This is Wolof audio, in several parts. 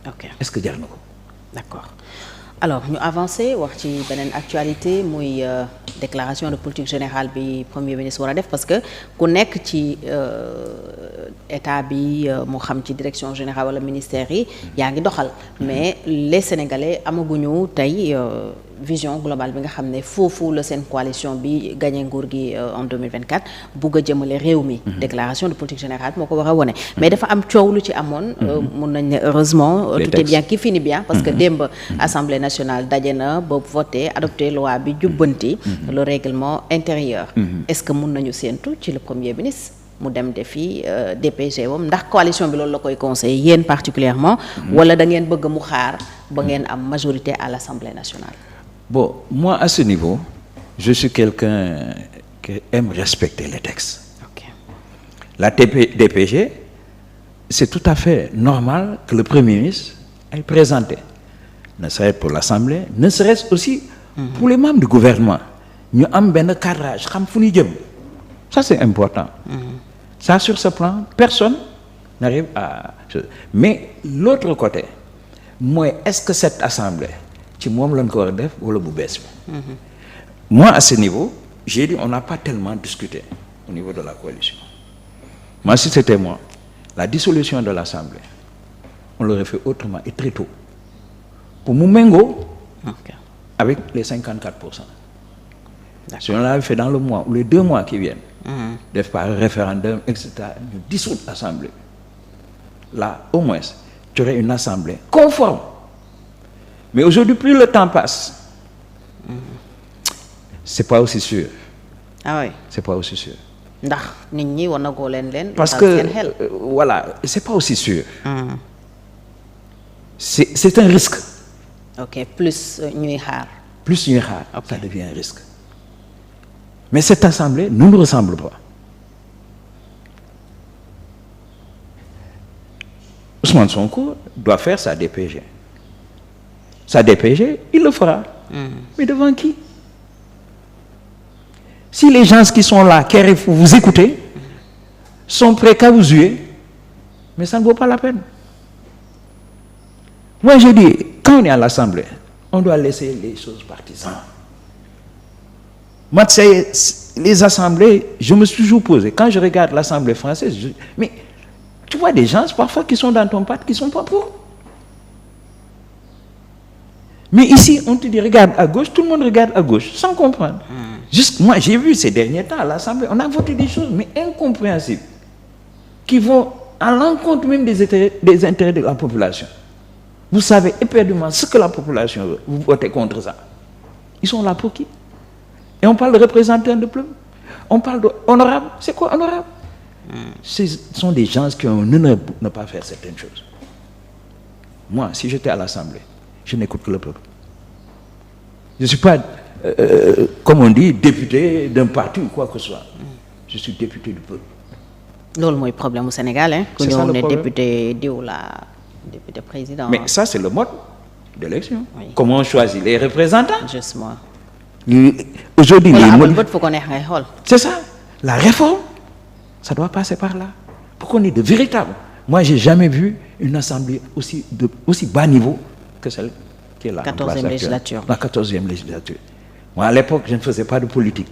ok est-ce que jar na ko. d'accord alors ñu avancé wax ci beneen actualité muy déclaration de politique générale bi premier ministre war a def parce que ku nekk ci état bi moo xam ci direction générale wala ministère yi yaa ngi doxal mais les sénégalais amaguñu tey vision globale bi nga xam ne foofu la seen coalition bi gagné nguur gi en 2024 bugg a jëmale réew mi. déclaration de politique générale moo ko war a wone mais dafa am coow lu ci amoon. mun nañ ne heureusement. tout est bien qui finit bien parce que démb assemblée nationale daje na ba voté adopté loi bi jubbanti. le règlement intérieur. est-ce que mun nañu séentu ci le premier ministre mu dem defi DPG wam ndax coalition bi loolu la koy conseiller yéen particulièrement wala da ngeen bëgg mu xaar ba ngeen am majorité à l'Assemblée nationale. Bon, moi à ce niveau je suis quelqu'un qui aime respecter les textes. Okay. La DPG c'est tout à fait normal que le Premier ministre ait présenté, ne serait-ce pour l'Assemblée, ne serait-ce aussi pour les membres du gouvernement ñu am benn cadrage xam fu ñuy jëm. Ça c'est important. Ça sur ce plan personne n'arrive à mais l'autre côté mooy est-ce que cette assemblée ci moom lañ ko war a def wala bu bees bi. Moi à ce niveau j'ai dit on n'a pas tellement discuté au niveau de la coalition. Moi si c'était moi la dissolution de l'assemblée on l'aurait fait autrement et très tôt pour mu méngoo avec les 54%. Si on l'avait fait dans le mois ou les 2 mois qui viennent. def par référendum etc. ñu dissoudre l'assemblée là au moins tu aurais une assemblée conforme mais aujourd'hui plus le temps passe c'est pas aussi sûr. Ah oui. C'est pas aussi sûr. ndax nit ñi wanagoo leen. parce que voilà c'est pas aussi sûr. C'est un risque. ok plus ñuy xaar. Plus ñuy xaar. Ça devient un risque. Mais cette assemblée ne nous ressemble pas. Ousmane Sonko doit faire sa DPG. Sa DPG, il le fera. Mais devant qui? Si les gens qui sont là, qui arrivent pour vous écouter, sont prêts qu'à vous huer, mais ça ne vaut pas la peine. Moi, je dis, quand on est à l'Assemblée, on doit laisser les choses partisanes. Moi, les assemblées, je me suis toujours posé, quand je regarde l'Assemblée française, mais tu vois des gens parfois qui sont dans ton parti, qui ne sont pas pour. Mais ici, on te dit, regarde à gauche, tout le monde regarde à gauche, sans comprendre. Juste, moi, j'ai vu ces derniers temps à l'Assemblée, on a voté des choses, mais incompréhensibles, qui vont à l'encontre même des intérêts de la population. Vous savez éperdument ce que la population veut, vous votez contre ça. Ils sont là pour qui? Et on parle de représentants de peuple, on parle d'honorable. C'est quoi honorable? Ce sont des gens qui ont l'honneur de ne pas faire certaines choses. Moi, si j'étais à l'Assemblée, je n'écoute que le peuple. Je ne suis pas, comme on dit, député d'un parti ou quoi que ce soit. Je suis député du peuple. loolu mooy problème au Sénégal hein. C'est ça le problème. Député diw la député président. Mais ça, c'est le mode d'élection. Oui. Comment on choisit les représentants? Justement. Aujourd'hui, faut qu'on ait c'est ça. La réforme, ça doit passer par là. Pour qu'on ait de véritables. Moi, j'ai jamais vu une assemblée aussi bas niveau que celle qui est là. 14e législature. La 14e législature. Moi, à l'époque, je ne faisais pas de politique.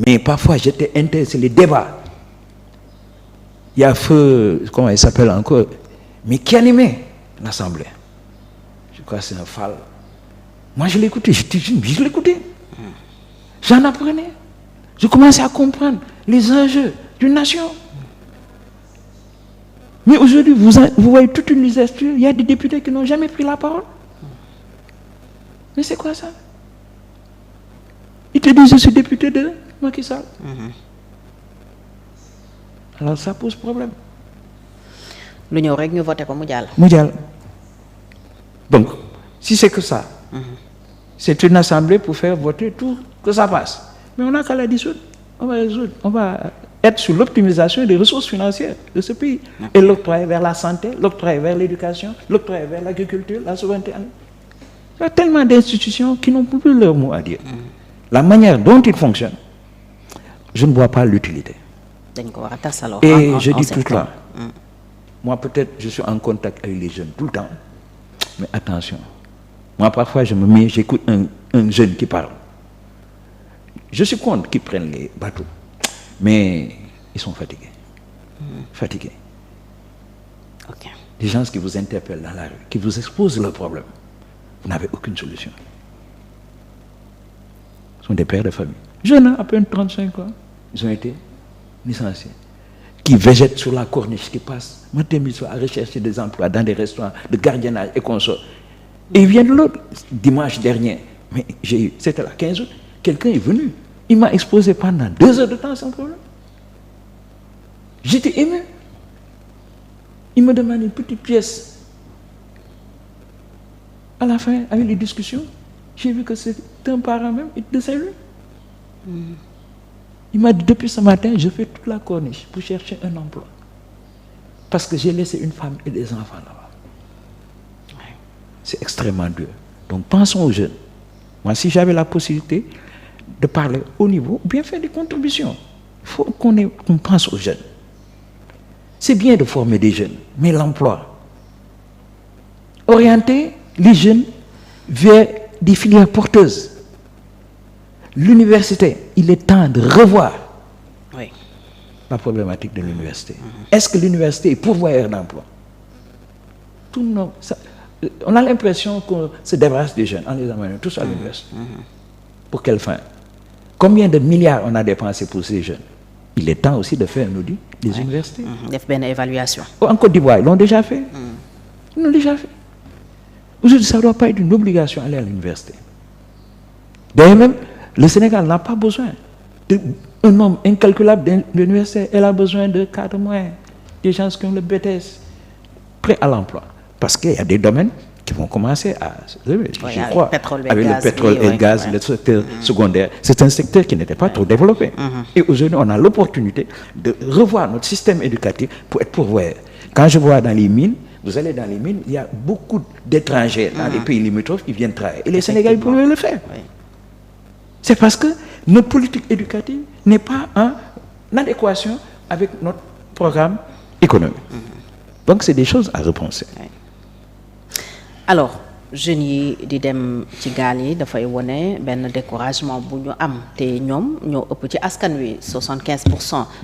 Mais parfois, j'étais intéressé les débats. Il y a feu, comment il s'appelle encore, mais qui animait l'assemblée. Je crois que c'est un Fall. Moi, je l'écoutais, je l'écoutais. J'en apprenais. Je commençais à comprendre les enjeux d'une nation. Mais aujourd'hui, vous voyez toute une législature, il y a des députés qui n'ont jamais pris la parole. Mais c'est quoi ça? Ils te disent, je suis député de Macky Sall. Alors ça pose problème. lu ñëw rek ñu voté ko mu jàll. Donc, si c'est que ça, c'est une assemblée pour faire voter tout, que ça passe. Mais on n'a qu'à la dissoudre. On va résoudre. On va être sur l'optimisation des ressources financières de ce pays. Et l'octroyer vers la santé, l'octroyer vers l'éducation, l'octroyer vers l'agriculture, la souveraineté. Il y a tellement d'institutions qui n'ont plus leur mot à dire. La manière dont ils fonctionnent, je ne vois pas l'utilité. Et je dis tout là. Moi, peut-être, je suis en contact avec les jeunes tout le temps. mais attention, moi parfois j'écoute un jeune qui parle. Je suis contre qu'ils prennent les bateaux, mais ils sont fatigués. Fatigués. Ok. Des gens qui vous interpellent dans la rue, qui vous exposent leurs problèmes, vous n'avez aucune solution. Ce sont des pères de famille. Jeunes, à peine 35 ans, ils ont été licenciés. Qui végètent sur la corniche, qui passent matin midi soir à rechercher des emplois dans des restaurants de gardiennage et consorts. Et ils viennent de l'autre, dimanche dernier, mais c'était là, 15 août, quelqu'un est venu. Il m'a exposé pendant 2 heures de temps sans problème. J'étais ému. Il me demande une petite pièce. À la fin, avec les discussions, j'ai vu que c'est un parent même de Saint-Louis. Il m'a dit, depuis ce matin, je fais toute la corniche pour chercher un emploi. Parce que j'ai laissé une femme et des enfants là-bas. C'est extrêmement dur. Donc pensons aux jeunes. Moi, si j'avais la possibilité de parler au niveau, ou bien faire des contributions, il faut qu'on pense aux jeunes. C'est bien de former des jeunes, mais l'emploi. Orienter les jeunes vers des filières porteuses. L'université, il est temps de revoir la problématique de l'université. Est-ce que l'université est pourvoyeur d'emploi? On a l'impression qu'on se débarrasse des jeunes en les amenant tous à l'université. Pour quelle fin? Combien de milliards on a dépensé pour ces jeunes? Il est temps aussi de faire un audit des universités. De faire une évaluation. En Côte d'Ivoire, ils l'ont déjà fait. Ils l'ont déjà fait. Aujourd'hui, ça ne doit pas être une obligation d'aller à l'université. D'ailleurs même, le Sénégal n'a pas besoin d'un nombre incalculable d'universités. Elle a besoin de cadres moyens, des gens qui ont le BTS, prêts à l'emploi. Parce qu'il y a des domaines qui vont commencer à se lever, je crois, avec le pétrole et le gaz, le secteur secondaire. C'est un secteur qui n'était pas trop développé. Et aujourd'hui, on a l'opportunité de revoir notre système éducatif pour être pourvoyeur. Quand je vois dans les mines, vous allez dans les mines, il y a beaucoup d'étrangers dans les pays limitrophes qui viennent travailler. Et les Sénégalais pouvaient le faire. C'est parce que notre politique éducative n'est pas en adéquation avec notre programme économique. Donc, c'est des choses à repenser. Alors, jeunes yi di dem ci gaal yi dafay wone benn découragement bu ñu am te ñoom ñoo ëpp ci askan wi 75%